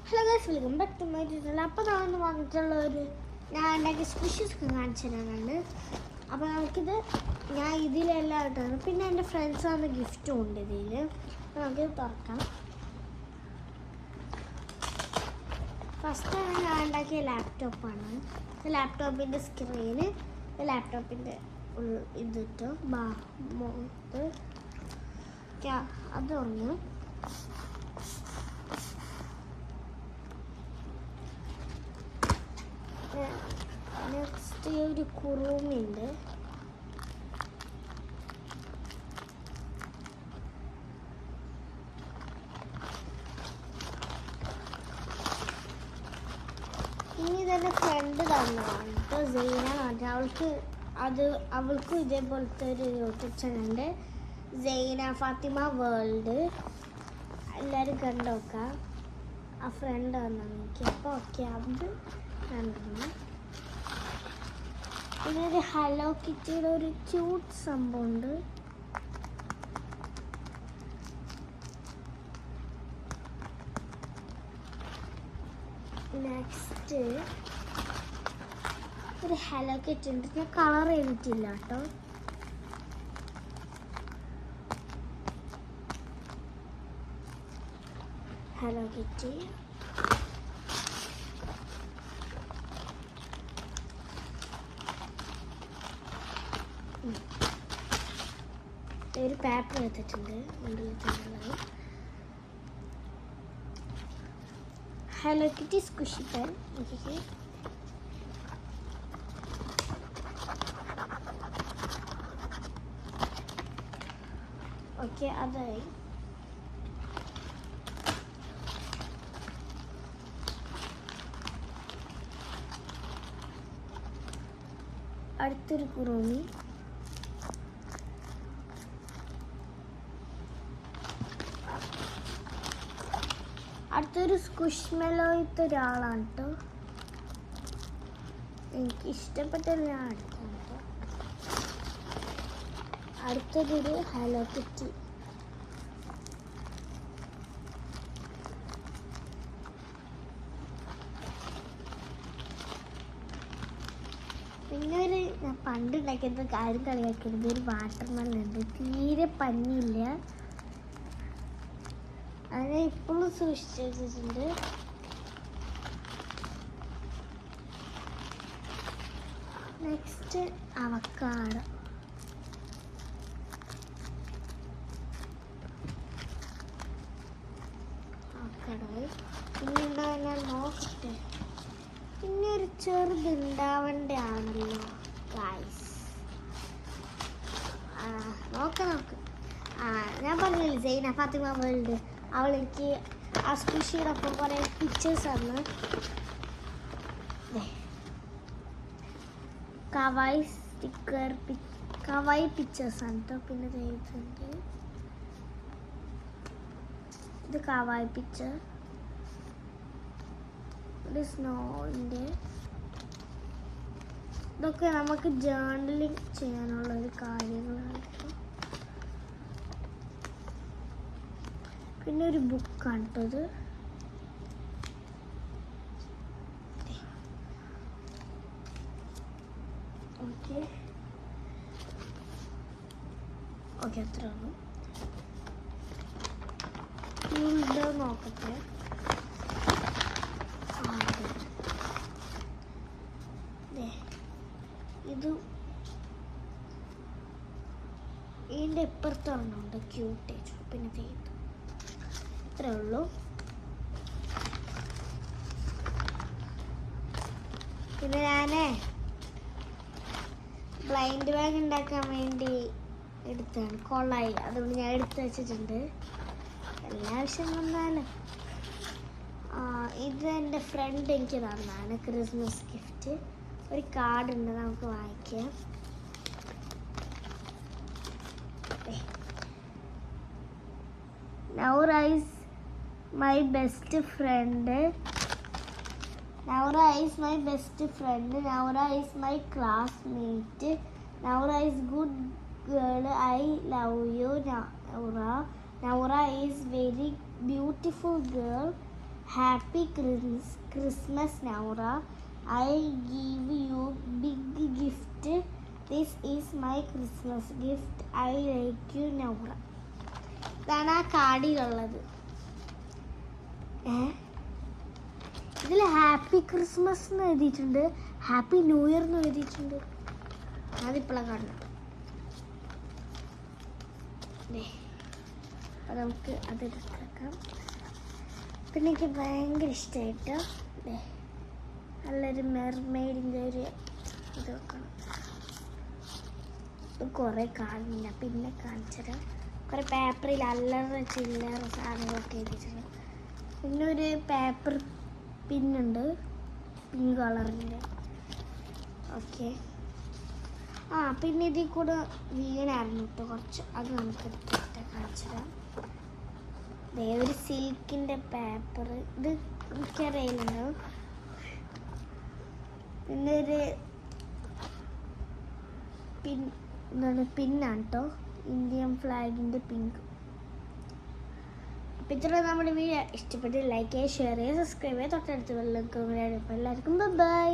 Hello guys, welcome back to my channel. അപ്പോൾ നമ്മളൊന്ന് വന്നിട്ടുള്ള ഞാൻ ഉണ്ടാക്കിയ സ്പെഷ്യൽസ് ഒക്കെ കാണിച്ചു തരാനുണ്ട്. അപ്പോൾ നമുക്കിത് ഞാൻ ഇതിലെല്ലാം ഇട്ടാണ്. പിന്നെ എൻ്റെ ഫ്രണ്ട്സാണ് ഗിഫ്റ്റും ഉണ്ട് ഇതിൽ. അപ്പോൾ നമുക്കിത് തുറക്കാം. ഫസ്റ്റ് ഞാൻ ഉണ്ടാക്കിയ ലാപ്ടോപ്പാണ്. ലാപ്ടോപ്പിൻ്റെ സ്ക്രീന്, ലാപ്ടോപ്പിൻ്റെ ഇതിട്ട് അതൊന്ന് നെക്സ്റ്റ് ഒരു കുറുമിയുണ്ട്. ഇനി ഇതെൻ്റെ ഫ്രണ്ട് തന്നതാണ് കേട്ടോ, സൈന പറഞ്ഞിട്ട്. അവൾക്കും ഇതേപോലത്തെ ഒരു യൂട്യൂബ് ചാനലുണ്ട്, സൈന ഫാത്തിമ വേൾഡ്. എല്ലാവരും കണ്ടു നോക്കാം. ആ ഫ്രണ്ട് തന്നു എനിക്ക്. അപ്പോൾ ഓക്കെ, അത് കണ്ടിരുന്നു. പിന്നെ ഒരു ഹലോ കിറ്റിയുടെ ഒരു ക്യൂട്ട് സംഭവമുണ്ട്. നെക്സ്റ്റ് ഒരു ഹലോ കിറ്റി ഉണ്ട്. ഞാൻ കളർ ചെയ്തിട്ടില്ല കേട്ടോ. ഹലോ കിറ്റി ഒരു പേപ്പർ എടുത്തിട്ടുണ്ട്. Hello kitty squishy pen. Okay, അതായി. അടുത്തൊരു കുറുമി. അടുത്തൊരു സ്ക്വിഷ്മെലോയിത്തെ ഒരാളാണ് കേട്ടോ. എനിക്ക് ഇഷ്ടപ്പെട്ട ഞാൻ എടുക്കാം കേട്ടോ. അടുത്തതൊരു ഹലോ കിറ്റി. പിന്നെ ഒരു ഞാൻ പണ്ട് ഉണ്ടാക്കിയത് കാര്യം കളിയാക്കിയത് ഒരു വാട്ടർമെലൺ ഉണ്ട്. തീരെ പഞ്ഞില്ല, അതിനെ ഇപ്പോഴും സൂക്ഷിച്ച് വെച്ചിട്ടുണ്ട്. Next avocado. പിന്നെന്താ ഞാൻ നോക്കട്ടെ. പിന്നെ ഒരു ചെറുതുണ്ടാവേണ്ട ആണല്ലോ ഗൈസ്. നോക്ക്. ഞാൻ പറഞ്ഞില്ലേ സൈന ഫാത്തിമ വേൾഡ്. അവൾ എനിക്ക് ആ സ്പെഷ്യലൊപ്പം കുറേ പിക്ചേഴ്സ് ആണ്. കവായി സ്റ്റിക്കർ, കവായി പിക്ചേഴ്സാണ് കേട്ടോ. പിന്നെ ചെയ്തിട്ടുണ്ട് ഇത് കവായി പിക്ചർ. ഇത് സ്നോവിൻ്റെ. ഇതൊക്കെ നമുക്ക് ജേർണലിങ് ചെയ്യാനുള്ള ഒരു കാര്യങ്ങളാണ് കേട്ടോ. പിന്നെ ഒരു ബുക്കാണ് കേട്ടോ ഇത്. ഓക്കെ അത്ര നോക്കട്ടെ. ഇത് ഇതിൻ്റെ ഇപ്പുറത്തൊരെണ്ണമുണ്ട് ക്യൂട്ടേജ്. പിന്നെ ചെയ്തു ഇത്രേ ഉള്ളൂ. പിന്നെ ഞാനേ ബ്ലൈൻഡ് ബാഗ് ഉണ്ടാക്കാൻ വേണ്ടി എടുത്താണ് കൊള്ളായി. അതുകൊണ്ട് ഞാൻ എടുത്ത് വെച്ചിട്ടുണ്ട്. എല്ലാ ആവശ്യം വന്നാലും ഇത് എൻ്റെ ഫ്രണ്ട് എനിക്ക് തന്നതാണ് ക്രിസ്മസ് ഗിഫ്റ്റ്. ഒരു കാർഡ് ഉണ്ട്, നമുക്ക് വായിക്കാം. Noura is my best friend. Noura is my best friend. Noura is my classmate. Noura is good girl, I love you, Naura. Naura is very beautiful girl. Happy Christmas Naura. I give you big gift. This is my Christmas gift. I like you Naura. ഇതാണ് ആ കാർഡിലുള്ളത്. ഇതിൽ happy Christmas എന്ന് എഴുതിയിട്ടുണ്ട്, happy new year എന്ന് എഴുതിയിട്ടുണ്ട്. അതിപ്പോഴാണ് കാണുന്നത്. അപ്പം നമുക്ക് അതെടുത്തേക്കാം. പിന്നെ എനിക്ക് ഭയങ്കര ഇഷ്ടമായിട്ട് നല്ലൊരു മെർമെയ്ഡിൻ്റെ ഒരു ഇത് വെക്കണം. കുറേ കാണില്ല, പിന്നെ കാണിച്ചത് കുറേ പേപ്പറിൽ അല്ലറ ചില്ലറ സാധനങ്ങളൊക്കെ എഴുതിയിട്ടുണ്ട്. പിന്നെ ഒരു പേപ്പർ പിന്നുണ്ട്, പിങ്ക് കളറിൻ്റെ. ഓക്കെ. പിന്നെ ഇതിൽ കൂടെ വീണായിരുന്നു കേട്ടോ കുറച്ച്. അത് നമുക്ക് എടുത്തിട്ട് കാണിച്ചിടാം. ഒരു സിൽക്കിൻ്റെ പേപ്പർ, ഇത് എനിക്കറിയില്ലുണ്ടാവും. പിന്നെ ഒരു പിന്നാണ് കേട്ടോ, ഇന്ത്യൻ ഫ്ലാഗിൻ്റെ പിങ്ക്. അപ്പോൾ ഇത്ര നമ്മുടെ വീഡിയോ ഇഷ്ടപ്പെട്ട് ലൈക്ക് ചെയ്യുക, ഷെയർ ചെയ്യുക, സബ്സ്ക്രൈബ് ചെയ്യുക, തൊട്ടടുത്ത് എല്ലാവർക്കും ബൈ.